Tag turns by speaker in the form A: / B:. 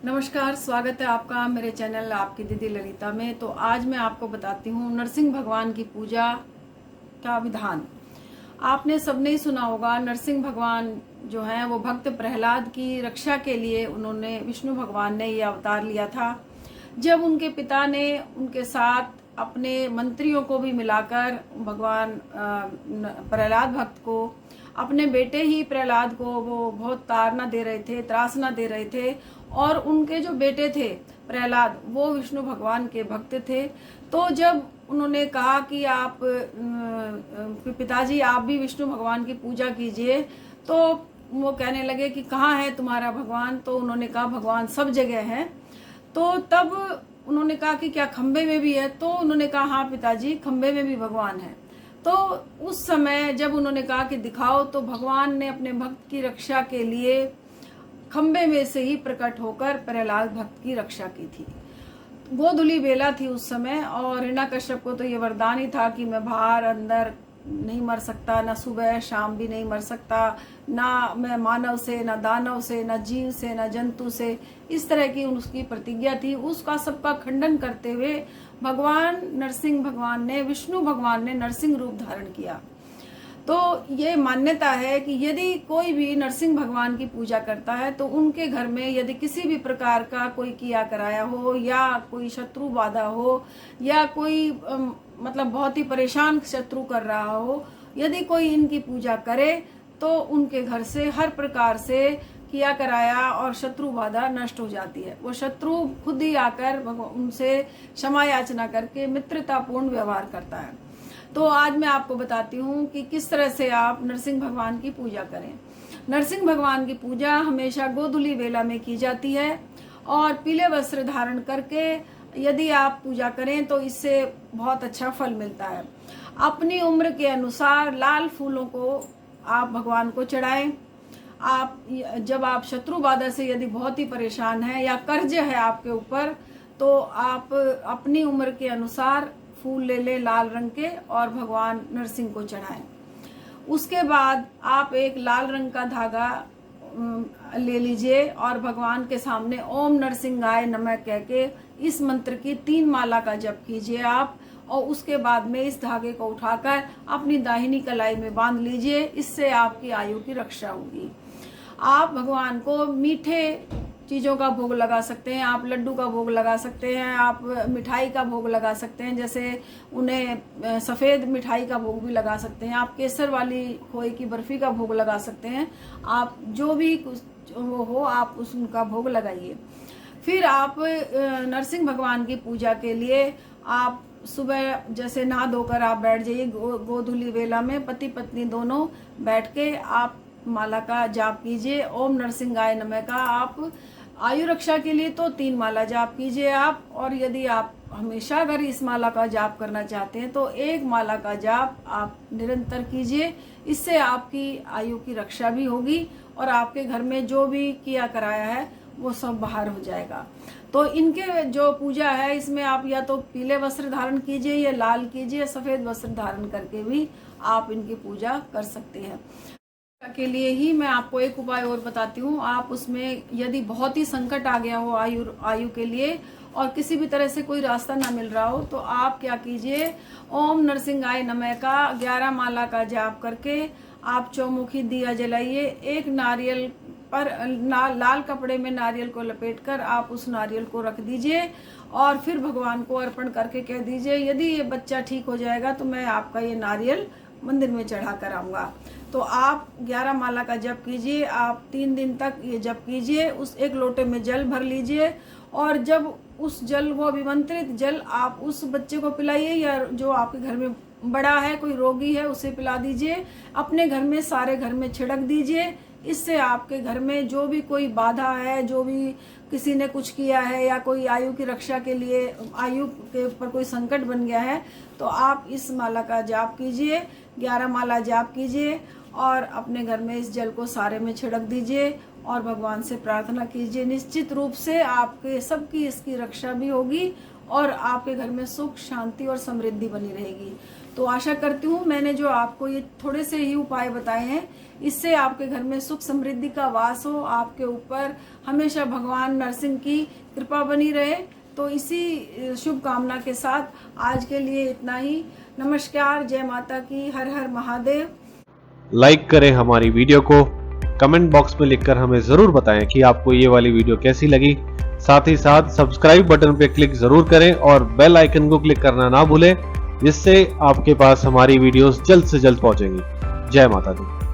A: नमस्कार, स्वागत है आपका मेरे चैनल आपकी दीदी ललिता में। तो आज मैं आपको बताती हूँ नरसिंह भगवान की पूजा का विधान। आपने सबने ही सुना होगा, नरसिंह भगवान जो हैं वो भक्त प्रहलाद की रक्षा के लिए उन्होंने विष्णु भगवान ने ये अवतार लिया था। जब उनके पिता ने उनके साथ अपने मंत्रियों को भी मिलाकर भगवान प्रहलाद भक्त को, अपने बेटे ही प्रहलाद को वो बहुत ताड़ना दे रहे थे, त्रासना दे रहे थे, और उनके जो बेटे थे प्रहलाद वो विष्णु भगवान के भक्त थे। तो जब उन्होंने कहा कि आप पिताजी आप भी विष्णु भगवान की पूजा कीजिए, तो वो कहने लगे कि कहाँ है तुम्हारा भगवान। तो उन्होंने कहा भगवान सब जगह है। तो तब उन्होंने कहा कि क्या खंबे में भी है? तो उन्होंने कहा हाँ पिताजी, खंबे में भी भगवान है। तो उस समय जब उन्होंने कहा कि दिखाओ, तो भगवान ने अपने भक्त की रक्षा के लिए खंबे में से ही प्रकट होकर प्रहलाद भक्त की रक्षा की थी। गोधूली बेला थी उस समय, और हिरण्यकश्यप को तो ये वरदान ही था कि मैं बाहर अंदर नहीं मर सकता, ना सुबह शाम भी नहीं मर सकता, ना मैं मानव से, ना दानव से, ना जीव से, ना जंतु से। इस तरह की उसकी प्रतिज्ञा थी। उसका सबका खंडन करते हुए भगवान नरसिंह भगवान ने, विष्णु भगवान ने नरसिंह रूप धारण किया। तो ये मान्यता है कि यदि कोई भी नरसिंह भगवान की पूजा करता है तो उनके घर में यदि किसी भी प्रकार का कोई किया कराया हो, या कोई शत्रु बाधा हो, या कोई मतलब बहुत ही परेशान शत्रु कर रहा हो, यदि कोई इनकी पूजा करे तो उनके घर से हर प्रकार से किया कराया और शत्रु बाधा नष्ट हो जाती है। वो शत्रु खुद ही आकर उनसे क्षमा याचना करके मित्रतापूर्ण व्यवहार करता है। तो आज मैं आपको बताती हूँ कि किस तरह से आप नरसिंह भगवान की पूजा करें। नरसिंह भगवान की पूजा हमेशा गोधूली बेला में की जाती है, और पीले वस्त्र धारण करके यदि आप पूजा करें तो इससे बहुत अच्छा फल मिलता है। अपनी उम्र के अनुसार लाल फूलों को आप भगवान को चढ़ाएं। आप जब आप शत्रु बाधा से यदि बहुत ही परेशान हैं या कर्ज है आपके ऊपर, तो आप अपनी उम्र के अनुसार फूल ले ले लाल रंग के और भगवान नरसिंह को चढ़ाएं। उसके बाद आप एक लाल रंग का धागा ले लीजिए और भगवान के सामने ओम नरसिंहाय नमः कह के इस मंत्र की 3 माला का जप कीजिए आप, और उसके बाद में इस धागे को उठाकर अपनी दाहिनी कलाई में बांध लीजिए। इससे आपकी आयु की रक्षा होगी। आप भगवान को मीठे चीज़ों का भोग लगा सकते हैं। आप लड्डू का भोग लगा सकते हैं, आप मिठाई का भोग लगा सकते हैं, जैसे उन्हें सफ़ेद मिठाई का भोग भी लगा सकते हैं। आप केसर वाली खोए की बर्फ़ी का भोग लगा सकते हैं। आप जो भी कुछ हो आप उनका भोग लगाइए। फिर आप नरसिंह भगवान की पूजा के लिए आप सुबह जैसे नहा धोकर आप बैठ जाइए। गोधूली बेला में पति पत्नी दोनों बैठ के आप माला का जाप कीजिए। ओम नरसिंहाय नमः का आप आयु रक्षा के लिए तो 3 माला जाप कीजिए आप, और यदि आप हमेशा अगर इस माला का जाप करना चाहते हैं तो 1 माला का जाप आप निरंतर कीजिए। इससे आपकी आयु की रक्षा भी होगी और आपके घर में जो भी किया कराया है वो सब बाहर हो जाएगा। तो इनके जो पूजा है इसमें आप या तो पीले वस्त्र धारण कीजिए, या लाल कीजिए, सफ़ेद वस्त्र धारण करके भी आप इनकी पूजा कर सकते हैं। के लिए ही मैं आपको एक उपाय और बताती हूँ। आप उसमें यदि बहुत ही संकट आ गया हो आयु के लिए, और किसी भी तरह से कोई रास्ता ना मिल रहा हो, तो आप क्या कीजिए, ओम नरसिंहाय नमः का 11 माला का जाप करके आप चौमुखी दिया जलाइए। एक नारियल पर लाल कपड़े में नारियल को लपेटकर आप उस नारियल को रख दीजिए, और फिर भगवान को अर्पण करके कह दीजिए यदि ये बच्चा ठीक हो जाएगा तो मैं आपका ये नारियल मंदिर में चढ़ा कर आऊँगा। तो आप 11 माला का जप कीजिए। आप 3 दिन तक ये जप कीजिए। उस 1 लोटे में जल भर लीजिए, और जब उस जल को अभिमंत्रित जल आप उस बच्चे को पिलाइए, या जो आपके घर में बड़ा है, कोई रोगी है, उसे पिला दीजिए। अपने घर में सारे घर में छिड़क दीजिए। इससे आपके घर में जो भी कोई बाधा है, जो भी किसी ने कुछ किया है, या कोई आयु की रक्षा के लिए आयु के ऊपर कोई संकट बन गया है, तो आप इस माला का जाप कीजिए। 11 माला जाप कीजिए और अपने घर में इस जल को सारे में छिड़क दीजिए और भगवान से प्रार्थना कीजिए। निश्चित रूप से आपके सबकी इसकी रक्षा भी होगी और आपके घर में सुख, शांति और समृद्धि बनी रहेगी। तो आशा करती हूँ मैंने जो आपको ये थोड़े से ही उपाय बताए हैं, इससे आपके घर में सुख समृद्धि का वास हो, आपके ऊपर हमेशा भगवान नरसिंह की कृपा बनी रहे। तो इसी शुभकामना के साथ आज के लिए इतना ही। नमस्कार, जय माता की, हर हर महादेव।
B: लाइक करें हमारी वीडियो को, कमेंट बॉक्स में लिखकर हमें जरूर बताएं कि आपको ये वाली वीडियो कैसी लगी। साथ ही साथ सब्सक्राइब बटन पे क्लिक जरूर करें और बेल आइकन को क्लिक करना ना भूलें, जिससे आपके पास हमारी वीडियोस जल्द से जल्द पहुंचेंगी। जय माता दी।